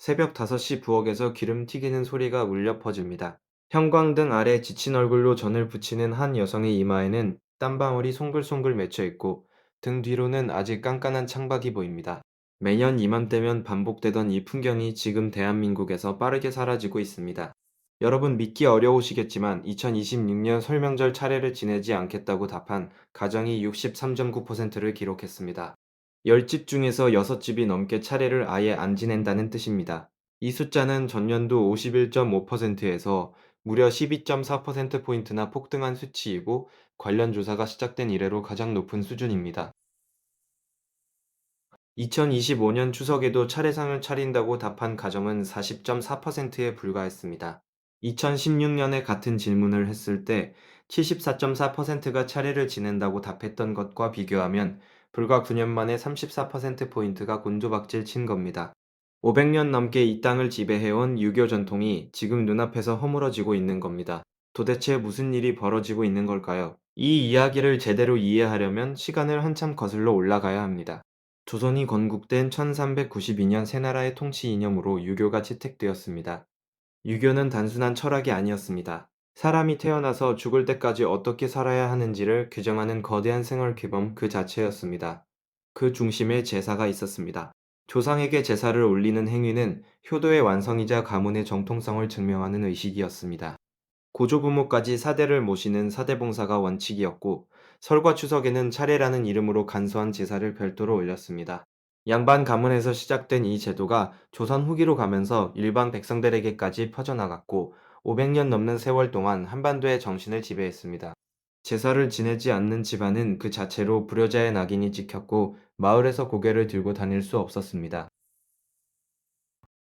새벽 5시 부엌에서 기름 튀기는 소리가 울려 퍼집니다. 형광등 아래 지친 얼굴로 전을 부치는 한 여성의 이마에는 땀방울이 송글송글 맺혀 있고 등 뒤로는 아직 깐깐한 창밖이 보입니다. 매년 이맘때면 반복되던 이 풍경이 지금 대한민국에서 빠르게 사라지고 있습니다. 여러분 믿기 어려우시겠지만 2026년 설 명절 차례를 지내지 않겠다고 답한 가정이 63.9%를 기록했습니다. 10집 중에서 6집이 넘게 차례를 아예 안 지낸다는 뜻입니다. 이 숫자는 전년도 51.5%에서 무려 12.4%포인트나 폭등한 수치이고 관련 조사가 시작된 이래로 가장 높은 수준입니다. 2025년 추석에도 차례상을 차린다고 답한 가정은 40.4%에 불과했습니다. 2016년에 같은 질문을 했을 때 74.4%가 차례를 지낸다고 답했던 것과 비교하면 불과 9년 만에 34%포인트가 곤두박질 친 겁니다. 500년 넘게 이 땅을 지배해온 유교 전통이 지금 눈앞에서 허물어지고 있는 겁니다. 도대체 무슨 일이 벌어지고 있는 걸까요? 이 이야기를 제대로 이해하려면 시간을 한참 거슬러 올라가야 합니다. 조선이 건국된 1392년 새나라의 통치 이념으로 유교가 채택되었습니다. 유교는 단순한 철학이 아니었습니다. 사람이 태어나서 죽을 때까지 어떻게 살아야 하는지를 규정하는 거대한 생활 규범 그 자체였습니다. 그 중심에 제사가 있었습니다. 조상에게 제사를 올리는 행위는 효도의 완성이자 가문의 정통성을 증명하는 의식이었습니다. 고조부모까지 사대를 모시는 사대봉사가 원칙이었고 설과 추석에는 차례라는 이름으로 간소한 제사를 별도로 올렸습니다. 양반 가문에서 시작된 이 제도가 조선 후기로 가면서 일반 백성들에게까지 퍼져나갔고 500년 넘는 세월 동안 한반도의 정신을 지배했습니다. 제사를 지내지 않는 집안은 그 자체로 불효자의 낙인이 찍혔고 마을에서 고개를 들고 다닐 수 없었습니다.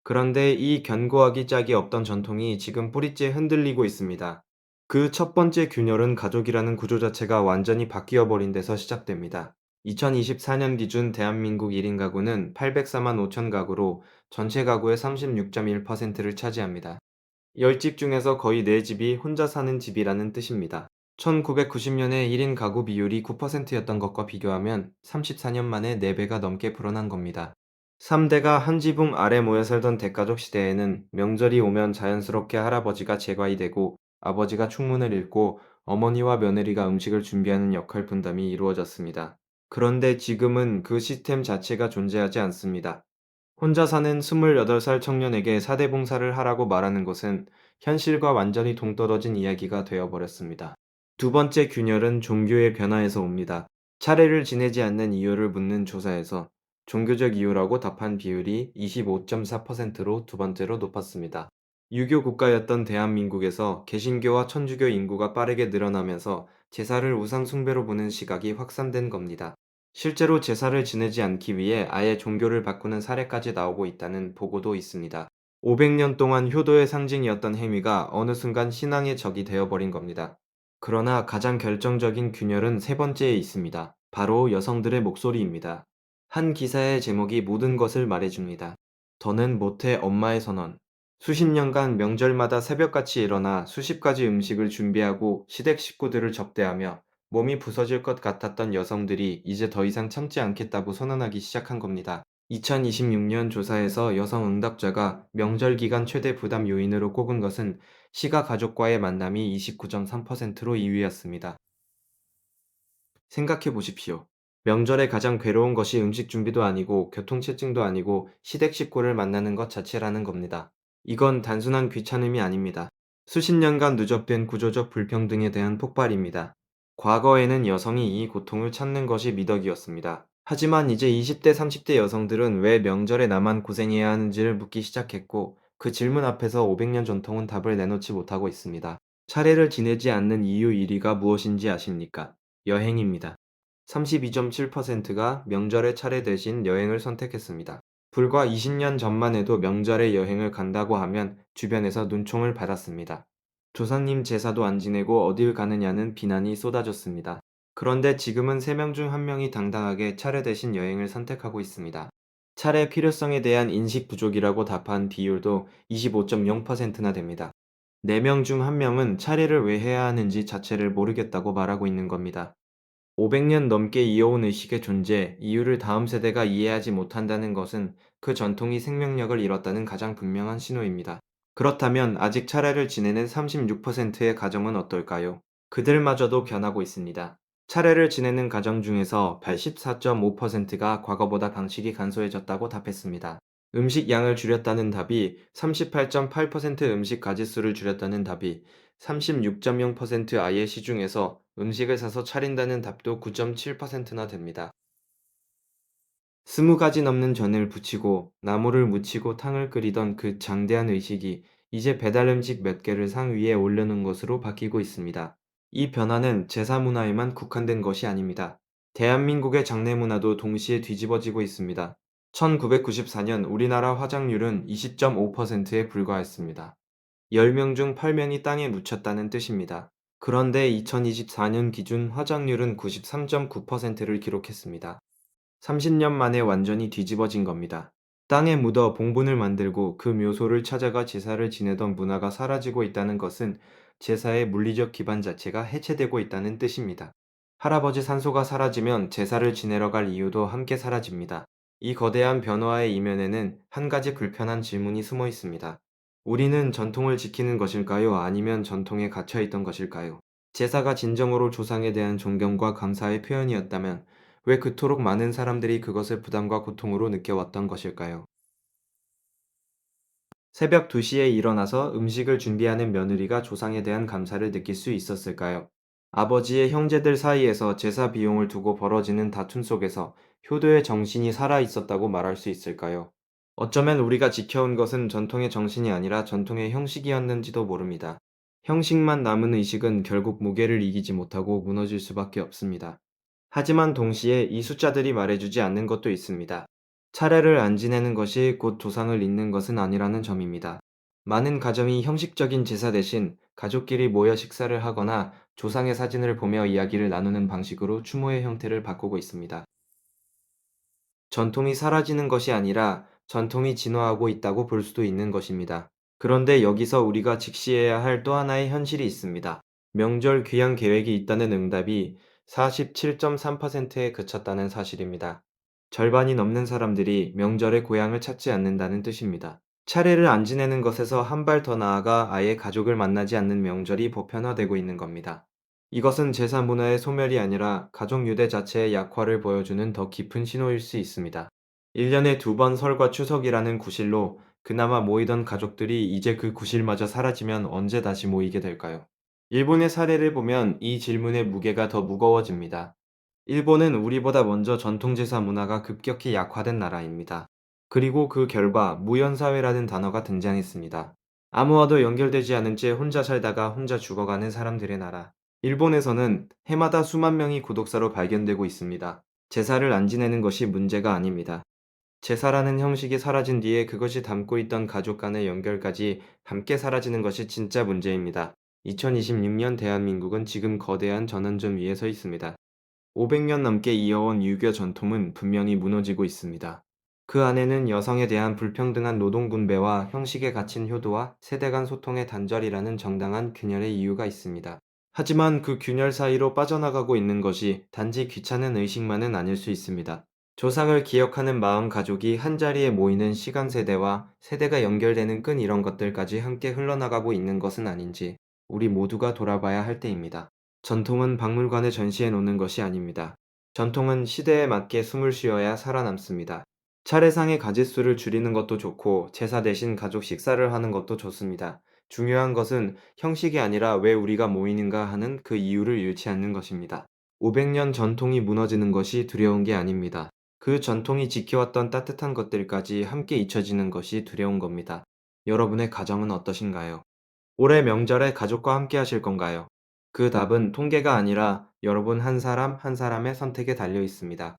그런데 이 견고하기 짝이 없던 전통이 지금 뿌리째 흔들리고 있습니다. 그 첫 번째 균열은 가족이라는 구조 자체가 완전히 바뀌어 버린 데서 시작됩니다. 2024년 기준 대한민국 1인 가구는 804만 5천 가구로 전체 가구의 36.1%를 차지합니다. 10집 중에서 거의 4집이 혼자 사는 집이라는 뜻입니다. 1990년에 1인 가구 비율이 9%였던 것과 비교하면 34년 만에 4배가 넘게 불어난 겁니다. 3대가 한 지붕 아래 모여 살던 대가족 시대에는 명절이 오면 자연스럽게 할아버지가 제과이 되고 아버지가 충문을 읽고 어머니와 며느리가 음식을 준비하는 역할 분담이 이루어졌습니다. 그런데 지금은 그 시스템 자체가 존재하지 않습니다. 혼자 사는 28살 청년에게 사대봉사를 하라고 말하는 것은 현실과 완전히 동떨어진 이야기가 되어버렸습니다. 두 번째 균열은 종교의 변화에서 옵니다. 차례를 지내지 않는 이유를 묻는 조사에서 종교적 이유라고 답한 비율이 25.4%로 두 번째로 높았습니다. 유교 국가였던 대한민국에서 개신교와 천주교 인구가 빠르게 늘어나면서 제사를 우상 숭배로 보는 시각이 확산된 겁니다. 실제로 제사를 지내지 않기 위해 아예 종교를 바꾸는 사례까지 나오고 있다는 보고도 있습니다. 500년 동안 효도의 상징이었던 행위가 어느 순간 신앙의 적이 되어버린 겁니다. 그러나 가장 결정적인 균열은 세 번째에 있습니다. 바로 여성들의 목소리입니다. 한 기사의 제목이 모든 것을 말해줍니다. 더는 못해 엄마의 선언. 수십 년간 명절마다 새벽같이 일어나 수십 가지 음식을 준비하고 시댁 식구들을 접대하며 몸이 부서질 것 같았던 여성들이 이제 더 이상 참지 않겠다고 선언하기 시작한 겁니다. 2026년 조사에서 여성 응답자가 명절 기간 최대 부담 요인으로 꼽은 것은 시가 가족과의 만남이 29.3%로 2위였습니다. 생각해 보십시오. 명절에 가장 괴로운 것이 음식 준비도 아니고 교통체증도 아니고 시댁 식구를 만나는 것 자체라는 겁니다. 이건 단순한 귀찮음이 아닙니다. 수십 년간 누적된 구조적 불평등에 대한 폭발입니다. 과거에는 여성이 이 고통을 참는 것이 미덕이었습니다. 하지만 이제 20대, 30대 여성들은 왜 명절에 나만 고생해야 하는지를 묻기 시작했고 그 질문 앞에서 500년 전통은 답을 내놓지 못하고 있습니다. 차례를 지내지 않는 이유 1위가 무엇인지 아십니까? 여행입니다. 32.7%가 명절의 차례 대신 여행을 선택했습니다. 불과 20년 전만 해도 명절에 여행을 간다고 하면 주변에서 눈총을 받았습니다. 조상님 제사도 안 지내고 어딜 가느냐는 비난이 쏟아졌습니다. 그런데 지금은 3명 중 1명이 당당하게 차례 대신 여행을 선택하고 있습니다. 차례 필요성에 대한 인식 부족이라고 답한 비율도 25.0%나 됩니다. 4명 중 1명은 차례를 왜 해야 하는지 자체를 모르겠다고 말하고 있는 겁니다. 500년 넘게 이어온 의식의 존재, 이유를 다음 세대가 이해하지 못한다는 것은 그 전통이 생명력을 잃었다는 가장 분명한 신호입니다. 그렇다면 아직 차례를 지내는 36%의 가정은 어떨까요? 그들마저도 변하고 있습니다. 차례를 지내는 가정 중에서 84.5%가 과거보다 방식이 간소해졌다고 답했습니다. 음식 양을 줄였다는 답이 38.8%, 음식 가짓수를 줄였다는 답이 36.0%, 아예 시중에서 음식을 사서 차린다는 답도 9.7%나 됩니다. 20가지 넘는 전을 부치고 나물을 무치고 탕을 끓이던 그 장대한 의식이 이제 배달 음식 몇 개를 상 위에 올려놓은 것으로 바뀌고 있습니다. 이 변화는 제사 문화에만 국한된 것이 아닙니다. 대한민국의 장례 문화도 동시에 뒤집어지고 있습니다. 1994년 우리나라 화장률은 20.5%에 불과했습니다. 10명 중 8명이 땅에 묻혔다는 뜻입니다. 그런데 2024년 기준 화장률은 93.9%를 기록했습니다. 30년 만에 완전히 뒤집어진 겁니다. 땅에 묻어 봉분을 만들고 그 묘소를 찾아가 제사를 지내던 문화가 사라지고 있다는 것은 제사의 물리적 기반 자체가 해체되고 있다는 뜻입니다. 할아버지 산소가 사라지면 제사를 지내러 갈 이유도 함께 사라집니다. 이 거대한 변화의 이면에는 한 가지 불편한 질문이 숨어 있습니다. 우리는 전통을 지키는 것일까요? 아니면 전통에 갇혀 있던 것일까요? 제사가 진정으로 조상에 대한 존경과 감사의 표현이었다면 왜 그토록 많은 사람들이 그것을 부담과 고통으로 느껴왔던 것일까요? 새벽 2시에 일어나서 음식을 준비하는 며느리가 조상에 대한 감사를 느낄 수 있었을까요? 아버지의 형제들 사이에서 제사 비용을 두고 벌어지는 다툼 속에서 효도의 정신이 살아 있었다고 말할 수 있을까요? 어쩌면 우리가 지켜온 것은 전통의 정신이 아니라 전통의 형식이었는지도 모릅니다. 형식만 남은 의식은 결국 무게를 이기지 못하고 무너질 수밖에 없습니다. 하지만 동시에 이 숫자들이 말해주지 않는 것도 있습니다. 차례를 안 지내는 것이 곧 조상을 잇는 것은 아니라는 점입니다. 많은 가정이 형식적인 제사 대신 가족끼리 모여 식사를 하거나 조상의 사진을 보며 이야기를 나누는 방식으로 추모의 형태를 바꾸고 있습니다. 전통이 사라지는 것이 아니라 전통이 진화하고 있다고 볼 수도 있는 것입니다. 그런데 여기서 우리가 직시해야 할 또 하나의 현실이 있습니다. 명절 귀향 계획이 있다는 응답이 47.3%에 그쳤다는 사실입니다. 절반이 넘는 사람들이 명절에 고향을 찾지 않는다는 뜻입니다. 차례를 안 지내는 것에서 한 발 더 나아가 아예 가족을 만나지 않는 명절이 보편화되고 있는 겁니다. 이것은 제사 문화의 소멸이 아니라 가족 유대 자체의 약화를 보여주는 더 깊은 신호일 수 있습니다. 1년에 2번 설과 추석이라는 구실로 그나마 모이던 가족들이 이제 그 구실마저 사라지면 언제 다시 모이게 될까요? 일본의 사례를 보면 이 질문의 무게가 더 무거워집니다. 일본은 우리보다 먼저 전통제사 문화가 급격히 약화된 나라입니다. 그리고 그 결과 무연사회라는 단어가 등장했습니다. 아무와도 연결되지 않은 채 혼자 살다가 혼자 죽어가는 사람들의 나라. 일본에서는 해마다 수만 명이 구독사로 발견되고 있습니다. 제사를 안 지내는 것이 문제가 아닙니다. 제사라는 형식이 사라진 뒤에 그것이 담고 있던 가족 간의 연결까지 함께 사라지는 것이 진짜 문제입니다. 2026년 대한민국은 지금 거대한 전환점 위에 서 있습니다. 500년 넘게 이어온 유교 전통은 분명히 무너지고 있습니다. 그 안에는 여성에 대한 불평등한 노동 분배와 형식에 갇힌 효도와 세대 간 소통의 단절이라는 정당한 균열의 이유가 있습니다. 하지만 그 균열 사이로 빠져나가고 있는 것이 단지 귀찮은 의식만은 아닐 수 있습니다. 조상을 기억하는 마음, 가족이 한자리에 모이는 시간, 세대와 세대가 연결되는 끈, 이런 것들까지 함께 흘러나가고 있는 것은 아닌지 우리 모두가 돌아봐야 할 때입니다. 전통은 박물관에 전시해 놓는 것이 아닙니다. 전통은 시대에 맞게 숨을 쉬어야 살아남습니다. 차례상의 가짓수를 줄이는 것도 좋고 제사 대신 가족 식사를 하는 것도 좋습니다. 중요한 것은 형식이 아니라 왜 우리가 모이는가 하는 그 이유를 잃지 않는 것입니다. 500년 전통이 무너지는 것이 두려운 게 아닙니다. 그 전통이 지켜왔던 따뜻한 것들까지 함께 잊혀지는 것이 두려운 겁니다. 여러분의 가정은 어떠신가요? 올해 명절에 가족과 함께 하실 건가요? 그 답은 통계가 아니라 여러분 한 사람 한 사람의 선택에 달려 있습니다.